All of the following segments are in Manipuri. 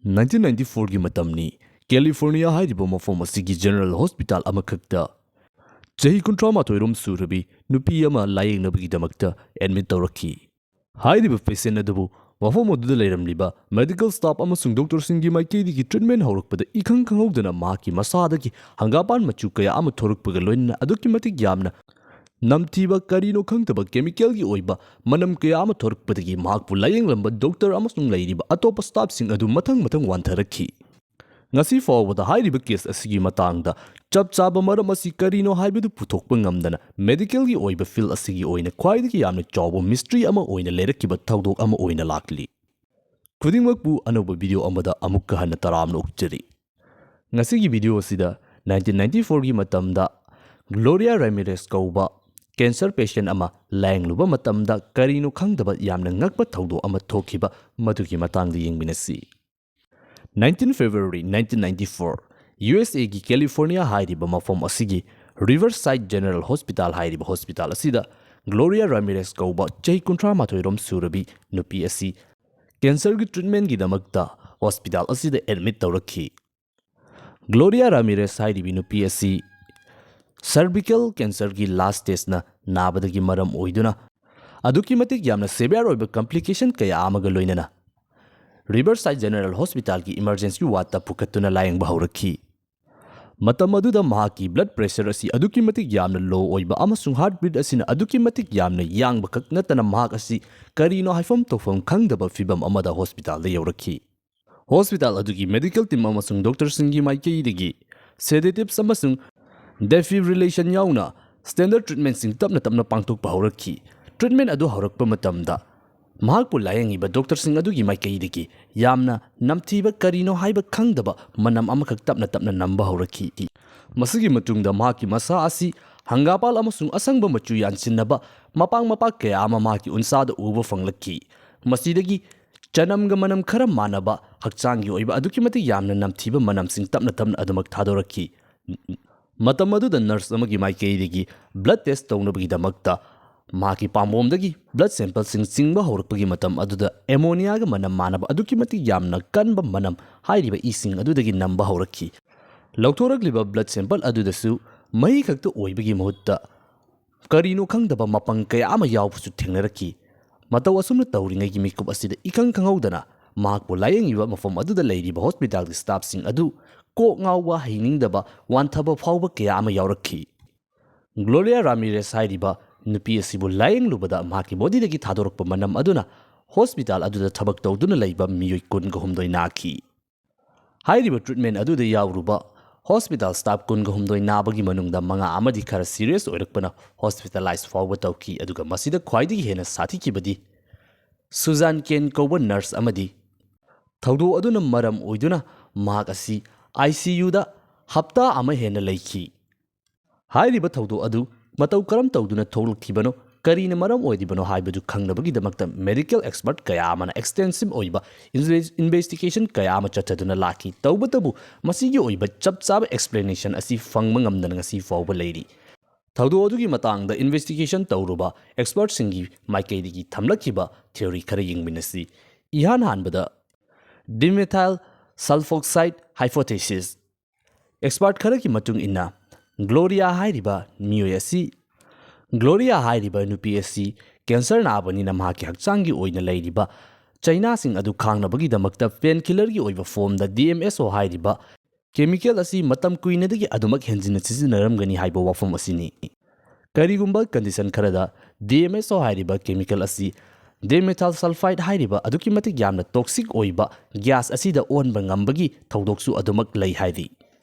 1994 matamni California hairiba mafom asigi General Hospital amakakta chahi kuntrama toirum surabi nupi ama layingnabagi damakta admit tawrakhi hairiba patient adabu mafom aduda leiramliba medical staff amasung doctor singi maikedi ki treatment haurakpada ikhang khanghaudana maki masadagi hangapan machu kaya ama thorukpaga loinna aduki matik yamna namthiba karino khangtaba chemical gi oiba manam kaya ama thorukpadagi mahakpu layinglamba doctor amasung leiriba atopa staff sing adu mathang wantharakhi ngasi fawbada hairiba case asigi matangda chap chaba maram asi karino haibedu puthokpa ngamdana medical gi oiba field asigi oina khwaidagi yamna chawbo mystery ama oina lerakkiba thawdok ama oina lakli khudingmakpu anoba video amada amukka hanna taramna ukjari ngasigi video asida 1994 gi matamda Gloria Ramirez kauba cancer patient ama langluba matamda karino khangdaba yamna ngakpa thawdo ama thokiba madugi matangda yengminasi 19 February 1994 USA gi California hairiba mafom asigi Riverside General Hospital hairiba hospital asida Gloria Ramirez kauba chahi kuntra mathoirom surabi nupi asi cancer gi treatment gi damakta hospital asida admit tawrakhi Gloria Ramirez hairibi nupi asi cervical cancer gi last stage na nabadagi maram oiduna aduki matik yamna severe oiba complication kaya amaga loinana Riverside General Hospital ki emergency ward ta pukatuna layang bahaurakhi matam aduda mahaki blood pressure asi aduki matik yamna low oiba amasung heartbeat asina aduki matik yamna yang bakak natana mahak asi karino haifam tofam khangdaba fibam amada hospital da yaurakhi hospital aduki medical team amasung doctor singi maikei digi sedatives amasung defibrillation yauna standard treatment sing tapna pangtok bahaurakhi treatment adu haurakpa matamda mahakpu layangiba doctor sing adugi maikaidiki yamna namthiba karino haiba khangdaba manam amakak tapna namba haurakhi masigi matungda mahaki masa asi hangapal amasung asangba machu yansinnaba mapang kaya ama mahaki unsada uba fanglakhi masidagi chanamga manam khara manaba hakchangi oiba aduki mati yamna namthiba manam sing tapna adumak thadorakhi matam aduda nurse amagi maikaidigi blood test tawnabagi damakta maki pambomdagi blood sample singba haurakpagi matam aduda ammonia ga manam manaba aduki mati yamna kanba manam hairiba ising adudagi namba haurakhi lautorakliba blood sample adudasu mai khakta oibagi mahutta karino khangdaba mapang kaya ama yawpusu thengnarakhi mataw asumna tawringai gi mikup asida ikang khanghaudana mahakpu layangiba mafam aduda leiriba hospital gi staff sing adu ko ngawwa hainingdaba wanthaba phawba kaya ama yawrakhi Gloria Ramirez hairiba nupi asibu layang lubada mahaki body dagi thadorokpa manam aduna hospital aduda thabak tawduna leiba miyoi kun ga humdoi nakhi hairiba treatment aduda yawruba hospital staff kun ga humdoi nabagi manungda manga amadi khara serious oirakpana hospitalized fawba tawki aduga masida khwaidigi hena sathi kibadi Susan Ken kauba nurse amadi thawdo aduna maram oiduna mahak asi ICU da hapta ama hena leikhi hairiba thawdo adu matau karam tawduna thawlkhibano karina maram oidibano haibadu khangnabagi damakta medical expert kaya amana extensive oiba investigation kaya ama chathaduna laki tawbatabu masigi oiba chapchaba explanation asi fangma ngamdana ngasi fawba leiri thawdo adugi matangda investigation tawruba expert singi maikaidigi thamlakhiba theory khara yingminasi ihan hanbada dimethyl sulfoxide hypothesis expert khara ki matung inna Gloria hairiba miyoi asi Gloria hairiba nupi asi cancer nabani na mahaki hakchangi oina leiriba China sing adu khangnabagi damakta painkiller gi oiba form da DMSO hairiba chemical asi matam kuinadagi adumak henjina sisinaramgani haiba wafam asini karigumba condition kharada DMSO hairiba chemical asi dimethyl sulfide hairiba aduki matik yamna toxic oiba gas asida onba ngambagi thawdoksu adumak lei hairi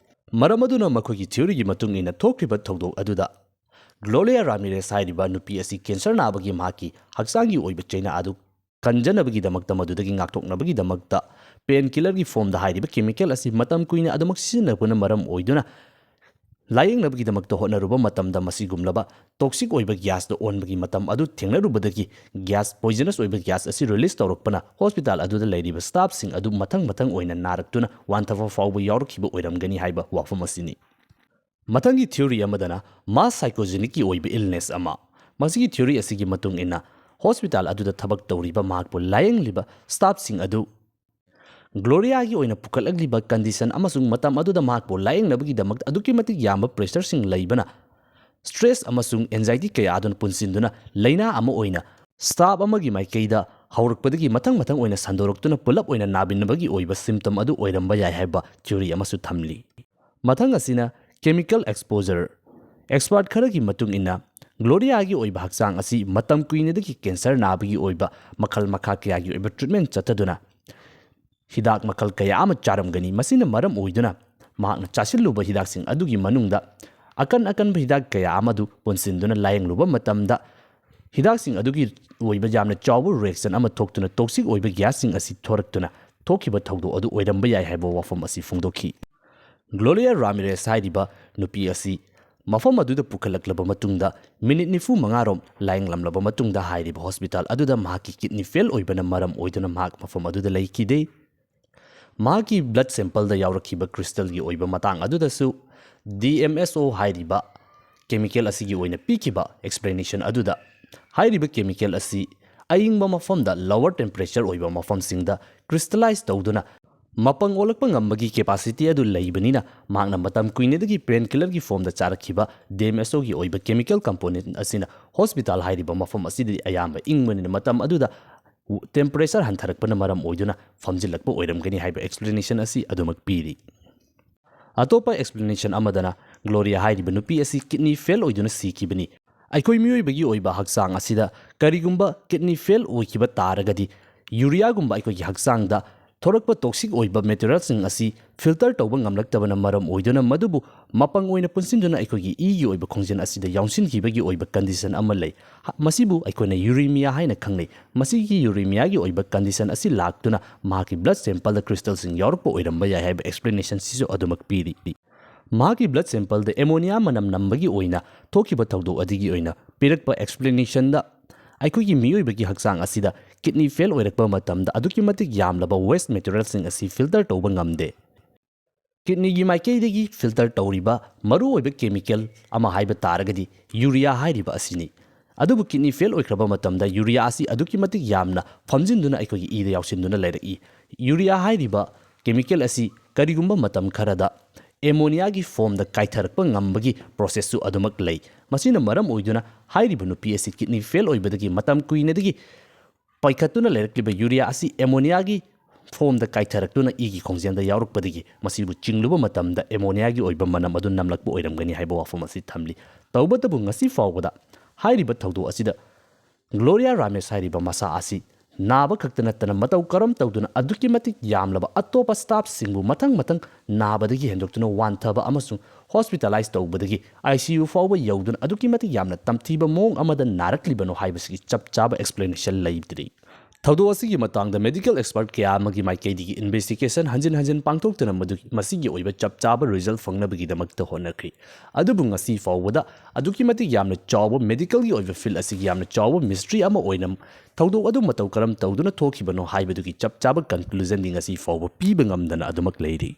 maramaduna makogi theory gi matung ina thokriba thawdok aduda Gloria Ramirez hairiba nupi asi cancer nabagi mahaki haksangi oiba China adu kanjanabagi damakta madudagi ngaktoknabagi damakta painkiller gi form da hairiba chemical asi matam kuina adumak sisinapuna maram oiduna layingnabagi damakta hotnaruba matamda masigumlaba toxic oiba gas da onbagi matam adu thengnarubadagi gas poisonous oiba gas asi release tawrokpana hospital aduda leiriba staff sing adu mathang oina naraktuna wanthava fawba yawrkhiba oiramgani haiba wafam asini matangi theory amadana mass psychogenic ki oiba illness ama masigi theory asigi matung ina hospital aduda thabak tawriba mahakpu layang liba staff sing adu ꯒ꯭ꯂꯣꯔꯤꯌꯥꯒꯤ ꯑꯣꯏꯅ ꯄꯨꯈꯠꯂꯛꯂꯤꯕ ꯀꯟꯗꯤꯁꯟ ꯑꯃꯁꯨꯡ ꯃꯇꯝ ꯑꯗꯨꯗ ꯃꯍꯥꯛꯄꯨ ꯂꯥꯌꯦꯡꯅꯕꯒꯤꯗꯃꯛꯇ ꯑꯗꯨꯛꯀꯤ ꯃꯇꯤꯛ ꯌꯥꯝꯕ ꯄ꯭ꯔꯦꯁꯔꯁꯤꯡ ꯂꯩꯕꯅ ꯁ꯭ꯇ꯭ꯔꯦꯁ ꯑꯃꯁꯨꯡ ꯑꯦꯟꯖꯥꯏꯇꯤ ꯀꯌꯥ ꯑꯗꯨꯅ ꯄꯨꯟꯁꯤꯟꯗꯨꯅ ꯂꯩꯅꯥ ꯑꯃ ꯑꯣꯏꯅ ꯁ꯭ꯇꯥꯐ ꯑꯃꯒꯤ ꯃꯥꯏꯀꯩꯗ ꯍꯧꯔꯛꯄꯗꯒꯤ ꯃꯊꯪ ꯃꯊꯪ ꯑꯣꯏꯅ ꯁꯟꯗꯣꯔꯛꯇꯨꯅ ꯄꯨꯂꯞ ꯑꯣꯏꯅ ꯅꯥꯕꯤꯟꯅꯕꯒꯤ ꯑꯣꯏꯕ ꯁꯤꯝꯇꯝ ꯑꯗꯨ ꯑꯣꯏꯔꯝꯕ ꯌꯥꯏ ꯍꯥꯏꯕ ꯊꯤꯑꯣꯔꯤ ꯑꯃꯁꯨ ꯊꯝꯂꯤ꯫ ꯃꯊꯪ ꯑꯁꯤꯅ ꯀꯦꯃꯤꯀꯦꯜ ꯑꯦꯛꯁꯄꯣꯖꯔ꯫ ꯑꯦꯛꯁꯄꯔꯠ ꯈꯔꯒꯤ ꯃꯇꯨꯡ ꯏꯟꯅ ꯒ꯭ꯂꯣꯔꯤꯌꯥꯒꯤ ꯑꯣꯏꯕ ꯍꯛꯆꯥꯡ ꯑꯁꯤ ꯃꯇꯝ ꯀꯨꯏꯅꯗꯒꯤ ꯀꯦꯟꯁꯔ ꯅꯥꯕꯒꯤ ꯑꯣꯏꯕ ꯃꯈꯜ ꯃꯈꯥ ꯀꯌꯥꯒꯤ ꯑꯣꯏꯕ ꯇ꯭ꯔꯤꯠꯃꯦꯟ ꯆꯠꯊꯗꯨꯅ ꯍꯤꯗꯥꯛ ꯃꯈꯜ ꯀꯌꯥ ꯑꯃ ꯆꯥꯔꯝꯒꯅꯤ꯫ ꯃꯁꯤꯅ ꯃꯔꯝ ꯑꯣꯏꯗꯨꯅ ꯃꯍꯥꯛꯅ ꯆꯥꯁꯤꯜꯂꯨꯕ ꯍꯤꯗꯥꯛꯁꯤꯡ ꯑꯗꯨꯒꯤ ꯃꯅꯨꯡꯗ ꯑꯀꯟꯕ ꯍꯤꯗꯥꯛ ꯀꯌꯥ ꯑꯃꯗꯨ ꯄꯨꯟꯁꯤꯟꯗꯨꯅ ꯂꯥꯌꯦꯡꯂꯨꯕ ꯃꯇꯝꯗ ꯍꯤꯗꯥꯛꯁꯤꯡ ꯑꯗꯨꯒꯤ ꯑꯣꯏꯕ ꯌꯥꯝꯅ ꯆꯥꯎꯕ ꯔꯤꯑꯦꯛꯁꯟ ꯑꯃ ꯊꯣꯛꯇꯨꯅ ꯇꯣꯛꯁꯤꯛ ꯑꯣꯏꯕ ꯒ꯭ꯌꯥꯁꯁꯤꯡ ꯑꯁꯤ ꯊꯣꯔꯛꯇꯨꯅ ꯊꯣꯛꯈꯤꯕ ꯊꯧꯗꯣꯛ ꯑꯗꯨ ꯑꯣꯏꯔꯝꯕ ꯌꯥꯏ ꯍꯥꯏꯕ ꯋꯥꯐꯝ ꯑꯁꯤ ꯐꯣꯡꯗꯣꯛꯈꯤ꯫ ꯒ꯭ꯂꯣꯔꯤꯌꯥ ꯔꯥꯃꯤꯔꯦꯁ ꯍꯥꯏꯔꯤꯕ ꯅꯨꯄꯤ ꯑꯁꯤ ꯃꯐꯝ ꯑꯗꯨꯗ ꯄꯨꯈꯠꯂꯛꯂꯕ ꯃꯇꯨꯡꯗ ꯃꯤꯅꯤꯠ 95ꯔꯣꯝ ꯂꯥꯌꯦꯡꯂꯝꯂꯕ ꯃꯇꯨꯡꯗ ꯍꯥꯏꯔꯤꯕ ꯍꯣꯁꯄꯤꯇꯥꯜ ꯑꯗꯨꯗ ꯃꯍꯥꯛꯀꯤ ꯀꯤꯗꯅꯤ ꯐꯦꯜ ꯑꯣꯏꯕꯅ ꯃꯔꯝ ꯑꯣꯏꯗꯨꯅ ꯃꯍꯥꯛ ꯃꯐꯝ ꯑꯗꯨꯗ ꯂꯩꯈꯤꯗꯦ꯫ ꯃꯍꯥꯛꯀꯤ ꯕ꯭ꯂꯗ ꯁꯦꯝꯄꯜꯗ ꯌꯥꯎꯔꯛꯈꯤꯕ ꯀ꯭ꯔꯤꯁꯇꯜꯒꯤ ꯑꯣꯏꯕ ꯃꯇꯥꯡ ꯑꯗꯨꯗꯁꯨ DMSO ꯍꯥꯏꯔꯤꯕ ꯀꯦꯃꯤꯀꯦꯜ ꯑꯁꯤꯒꯤ ꯑꯣꯏꯅ ꯄꯤꯈꯤꯕ ꯑꯦꯛꯁꯄ꯭ꯂꯦꯅꯦꯁꯟ ꯑꯗꯨꯗ ꯍꯥꯏꯔꯤꯕ ꯀꯦꯃꯤꯀꯦꯜ ꯑꯁꯤ ꯑꯏꯪꯕ ꯃꯐꯝꯗ ꯂꯣꯋꯔ ꯇꯦꯝꯄꯔꯦꯆꯔ ꯑꯣꯏꯕ ꯃꯐꯝꯁꯤꯡꯗ ꯀ꯭ꯔꯤꯁꯇꯂꯥꯏꯖ ꯇꯧꯗꯨꯅ ꯃꯄꯪ ꯑꯣꯜꯂꯛꯄ ꯉꯝꯕꯒꯤ ꯀꯦꯄꯥꯁꯤꯇꯤ ꯑꯗꯨ ꯂꯩꯕꯅꯤꯅ ꯃꯍꯥꯛꯅ ꯃꯇꯝ ꯀꯨꯏꯅꯗꯒꯤ ꯄꯦꯟꯀꯤꯂꯔꯒꯤ ꯐꯣꯝꯗ ꯆꯥꯔꯛꯈꯤꯕ DMSOꯒꯤ ꯑꯣꯏꯕ ꯀꯦꯃꯤꯀꯦꯜ ꯀꯝꯄꯣꯅꯦꯟꯠ ꯑꯁꯤꯅ ꯍꯣꯁꯄꯤꯇꯥꯜ ꯍꯥꯏꯔꯤꯕ ꯃꯐꯝ ꯑꯁꯤꯗꯗꯤ ꯑꯌꯥꯝꯕ ꯏꯪꯕꯅꯤꯅ ꯃꯇꯝ ꯑꯗꯨꯗ ꯇꯦꯝꯄꯔꯦꯆꯔ ꯍꯟꯊꯔꯛꯄꯅ ꯃꯔꯝ ꯑꯣꯏꯗꯨꯅ ꯐꯝꯖꯤꯜꯂꯛꯄ ꯑꯣꯏꯔꯝꯒꯅꯤ ꯍꯥꯏꯕ ꯑꯦꯛꯁꯄ꯭ꯂꯦꯅꯦꯁꯟ ꯑꯁꯤ ꯑꯗꯨꯃꯛ ꯄꯤꯔꯤ꯫ ꯑꯇꯣꯞꯄ ꯑꯦꯛꯁꯄ꯭ꯂꯦꯅꯦꯁꯟ ꯑꯃꯗꯅ ꯒ꯭ꯂꯣꯔꯤꯌꯥ ꯍꯥꯏꯔꯤꯕ ꯅꯨꯄꯤ ꯑꯁꯤ ꯀꯤꯗꯅꯤ ꯐꯦꯜ ꯑꯣꯏꯗꯨꯅ ꯁꯤꯈꯤꯕꯅꯤ꯫ ꯑꯩꯈꯣꯏ ꯃꯤꯑꯣꯏꯕꯒꯤ ꯑꯣꯏꯕ ꯍꯛꯆꯥꯡ ꯑꯁꯤꯗ ꯀꯔꯤꯒꯨꯝꯕ ꯀꯤꯗꯅꯤ ꯐꯦꯜ ꯑꯣꯏꯈꯤꯕ ꯇꯥꯔꯒꯗꯤ ꯌꯨꯔꯤꯌꯥꯒꯨꯝꯕ ꯑꯩꯈꯣꯏꯒꯤ ꯍꯛꯆꯥꯡꯗ ꯊꯣꯔꯛꯄ ꯇꯣꯛꯁꯤꯛ ꯑꯣꯏꯕ ꯃꯦꯇꯔꯤꯌꯦꯜꯁꯤꯡ ꯑꯁꯤ ꯐꯤꯜꯇꯔ ꯇꯧꯕ ꯉꯝꯂꯛꯇꯕꯅ ꯃꯔꯝ ꯑꯣꯏꯗꯨꯅ ꯃꯗꯨꯕꯨ ꯃꯄꯪ ꯑꯣꯏꯅ ꯄꯨꯟꯁꯤꯟꯗꯨꯅ ꯑꯩꯈꯣꯏꯒꯤ ꯏꯒꯤ ꯑꯣꯏꯕ ꯈꯣꯡꯖꯦꯜ ꯑꯁꯤꯗ ꯌꯥꯎꯁꯤꯟꯈꯤꯕꯒꯤ ꯑꯣꯏꯕ ꯀꯟꯗꯤꯁꯟ ꯑꯃ ꯂꯩ꯫ ꯃꯁꯤꯕꯨ ꯑꯩꯈꯣꯏꯅ ꯌꯨꯔꯤꯃꯤꯌꯥ ꯍꯥꯏꯅ ꯈꯪꯅꯩ꯫ ꯃꯁꯤꯒꯤ ꯌꯨꯔꯤꯃꯤꯌꯥꯒꯤ ꯑꯣꯏꯕ ꯀꯟꯗꯤꯁꯟ ꯑꯁꯤ ꯂꯥꯛꯇꯨꯅ ꯃꯍꯥꯛꯀꯤ ꯕ꯭ꯂꯗ ꯁꯦꯝꯄꯜꯗ ꯀ꯭ꯔꯤꯁꯇꯜꯁꯤꯡ ꯌꯥꯎꯔꯛꯄ ꯑꯣꯏꯔꯝꯕ ꯌꯥꯏ ꯍꯥꯏꯕ ꯑꯦꯛꯁꯄ꯭ꯂꯦꯅꯦꯁꯟꯁꯤꯁꯨ ꯑꯗꯨꯃꯛ ꯄꯤꯔꯤ꯫ ꯃꯍꯥꯛꯀꯤ ꯕ꯭ꯂꯗ ꯁꯦꯝꯄꯜꯗ ꯑꯦꯃꯣꯅꯤꯌꯥ ꯃꯅꯝ ꯅꯝꯕꯒꯤ ꯑꯣꯏꯅ ꯊꯣꯛꯈꯤꯕ ꯊꯧꯗꯣꯛ ꯑꯗꯨꯒꯤ ꯑꯣꯏꯅ ꯄꯤꯔꯛꯄ ꯑꯦꯛꯁꯄ꯭ꯂꯦꯅꯦꯁꯟꯗ ꯑꯩꯈꯣꯏꯒꯤ ꯃꯤꯑꯣꯏꯕꯒꯤ ꯍꯛꯆꯥꯡ ꯑꯁꯤꯗ ꯀꯤꯗꯅꯤ ꯐꯦꯜ ꯑꯣꯏꯔꯛꯄ ꯃꯇꯝꯗ ꯑꯗꯨꯛꯀꯤ ꯃꯇꯤꯛ ꯌꯥꯝꯂꯕ ꯋꯦꯁꯠ ꯃꯦꯇꯔꯤꯌꯦꯜꯁꯤꯡ ꯑꯁꯤ ꯐꯤꯜꯇꯔ ꯇꯧꯕ ꯉꯝꯗꯦ꯫ ꯀꯤꯗꯅꯤꯒꯤ ꯃꯥꯏꯀꯩꯗꯒꯤ ꯐꯤꯜꯇꯔ ꯇꯧꯔꯤꯕ ꯃꯔꯨꯑꯣꯏꯕ ꯀꯦꯃꯤꯀꯦꯜ ꯑꯃ ꯍꯥꯏꯕ ꯇꯥꯔꯒꯗꯤ ꯌꯨꯔꯤꯌꯥ ꯍꯥꯏꯔꯤꯕ ꯑꯁꯤꯅꯤ꯫ ꯑꯗꯨꯕꯨ ꯀꯤꯗꯅꯤ ꯐꯦꯜ ꯑꯣꯏꯈ꯭ꯔꯕ ꯃꯇꯝꯗ ꯌꯨꯔꯤꯌꯥ ꯑꯁꯤ ꯑꯗꯨꯛꯀꯤ ꯃꯇꯤꯛ ꯌꯥꯝꯅ ꯐꯝꯖꯤꯟꯗꯨꯅ ꯑꯩꯈꯣꯏꯒꯤ ꯏꯗ ꯌꯥꯎꯁꯤꯟꯗꯨꯅ ꯂꯩꯔꯛꯏ꯫ ꯌꯨꯔꯤꯌꯥ ꯍꯥꯏꯔꯤꯕ ꯀꯦꯃꯤꯀꯦꯜ ꯑꯁꯤ ꯀꯔꯤꯒꯨꯝꯕ ꯃꯇꯝ ꯈꯔꯗ ꯑꯦꯃꯣꯅꯤꯌꯥꯒꯤ ꯐꯣꯝꯗ ꯀꯥꯏꯊꯔꯛꯄ ꯉꯝꯕꯒꯤ ꯄ꯭ꯔꯣꯁꯦꯁꯁꯨ ꯑꯗꯨꯃꯛ ꯂꯩ꯫ ꯃꯁꯤꯅ ꯃꯔꯝ ꯑꯣꯏꯗꯨꯅ ꯍꯥꯏꯔꯤꯕ ꯅꯨꯄꯤ ꯑꯁꯤ ꯀꯤꯗꯅꯤ ꯐꯦꯜ ꯑꯣꯏꯕꯗꯒꯤ ꯃꯇꯝ ꯀꯨꯏꯅꯗꯒꯤ ꯄꯥꯏꯈꯠꯇꯨꯅ ꯂꯩꯔꯛꯂꯤꯕ ꯌꯨꯔꯤꯌꯥ ꯑꯁꯤ ꯑꯦꯃꯣꯅꯤꯌꯥꯒꯤ ꯐꯣꯝꯗ ꯀꯥꯏꯊꯔꯛꯇꯨꯅ ꯏꯒꯤ ꯈꯣꯡꯖꯦꯜꯗ ꯌꯥꯎꯔꯛꯄꯗꯒꯤ ꯃꯁꯤꯕꯨ ꯆꯤꯡꯂꯨꯕ ꯃꯇꯝꯗ ꯑꯦꯃꯣꯅꯤꯌꯥꯒꯤ ꯑꯣꯏꯕ ꯃꯅꯝ ꯑꯗꯨ ꯅꯝꯂꯛꯄ ꯑꯣꯏꯔꯝꯒꯅꯤ ꯍꯥꯏꯕ ꯋꯥꯐꯝ ꯑꯁꯤ ꯊꯝꯂꯤ꯫ ꯇꯧꯕꯇꯕꯨ ꯉꯁꯤ ꯐꯥꯎꯕꯗ ꯍꯥꯏꯔꯤꯕ ꯊꯧꯗꯣꯛ ꯑꯁꯤꯗ ꯒ꯭ꯂꯣꯔꯤꯌꯥ ꯔꯥꯃꯦꯁ ꯍꯥꯏꯔꯤꯕ ꯃꯁꯥ ꯑꯁꯤ ꯅꯥꯕ ꯈꯛꯇ ꯅꯠꯇꯅ ꯃꯇꯧ ꯀꯔꯝ ꯇꯧꯗꯨꯅ ꯑꯗꯨꯛꯀꯤ ꯃꯇꯤꯛ ꯌꯥꯝꯂꯕ ꯑꯇꯣꯞꯄ ꯁ꯭ꯇꯥꯐꯁꯤꯡꯕꯨ ꯃꯊꯪ ꯅꯥꯕꯗꯒꯤ ꯍꯦꯟꯗꯣꯛꯇꯨꯅ ꯋꯥꯟꯊꯕ ꯑꯃꯁꯨꯡ ꯍꯣꯁꯄꯤꯇꯥꯂꯥꯏꯖ ꯇꯧꯕꯗꯒꯤ ICU ꯐꯥꯎꯕ ꯌꯧꯗꯨꯅ ꯑꯗꯨꯛꯀꯤ ꯃꯇꯤꯛ ꯌꯥꯝꯅ ꯇꯝꯊꯤꯕ ꯃꯑꯣꯡ ꯑꯃꯗ ꯅꯥꯔꯛꯂꯤꯕꯅꯣ ꯍꯥꯏꯕꯁꯤꯒꯤ ꯆꯞ ꯆꯥꯕ ꯑꯦꯛꯁꯄ꯭ꯂꯦꯅꯦꯁꯟ ꯂꯩꯇ꯭ꯔꯤ꯫ ꯊꯧꯗꯣꯛ ꯑꯁꯤꯒꯤ ꯃꯇꯥꯡꯗ ꯃꯦꯗꯤꯀꯦꯜ ꯑꯦꯛꯁꯄꯔꯠ ꯀꯌꯥ ꯑꯃꯒꯤ ꯃꯥꯏꯀꯩꯗꯒꯤ ꯏꯟꯚꯦꯁꯇꯤꯒꯦꯁꯟ ꯍꯟꯖꯤꯟ ꯄꯥꯡꯊꯣꯛꯇꯨꯅ ꯃꯁꯤꯒꯤ ꯑꯣꯏꯕ ꯆꯞ ꯆꯥꯕ ꯔꯤꯖꯜꯠ ꯐꯪꯅꯕꯒꯤꯗꯃꯛꯇ ꯍꯣꯠꯅꯈ꯭ꯔꯤ꯫ ꯑꯗꯨꯕꯨ ꯉꯁꯤ ꯐꯥꯎꯕꯗ ꯑꯗꯨꯛꯀꯤ ꯃꯇꯤꯛ ꯌꯥꯝꯅ ꯆꯥꯎꯕ ꯃꯦꯗꯤꯀꯦꯜꯒꯤ ꯑꯣꯏꯕ ꯐꯤꯜꯗ ꯑꯁꯤꯒꯤ ꯌꯥꯝꯅ ꯆꯥꯎꯕ ꯃꯤꯁꯇ꯭ꯔꯤ ꯑꯃ ꯑꯣꯏꯅ ꯊꯧꯗꯣꯛ ꯑꯗꯨ ꯃꯇꯧ ꯀꯔꯝ ꯇꯧꯗꯨꯅ ꯊꯣꯛꯈꯤꯕꯅꯣ ꯍꯥꯏꯕꯗꯨꯒꯤ ꯆꯞ ꯆꯥꯕ ꯀꯟꯀ꯭ꯂꯨꯖꯟꯗꯤ ꯉꯁꯤ ꯐꯥꯎꯕ ꯄꯤꯕ ꯉꯝꯗꯅ ꯑꯗꯨꯃꯛ ꯂꯩꯔꯤ꯫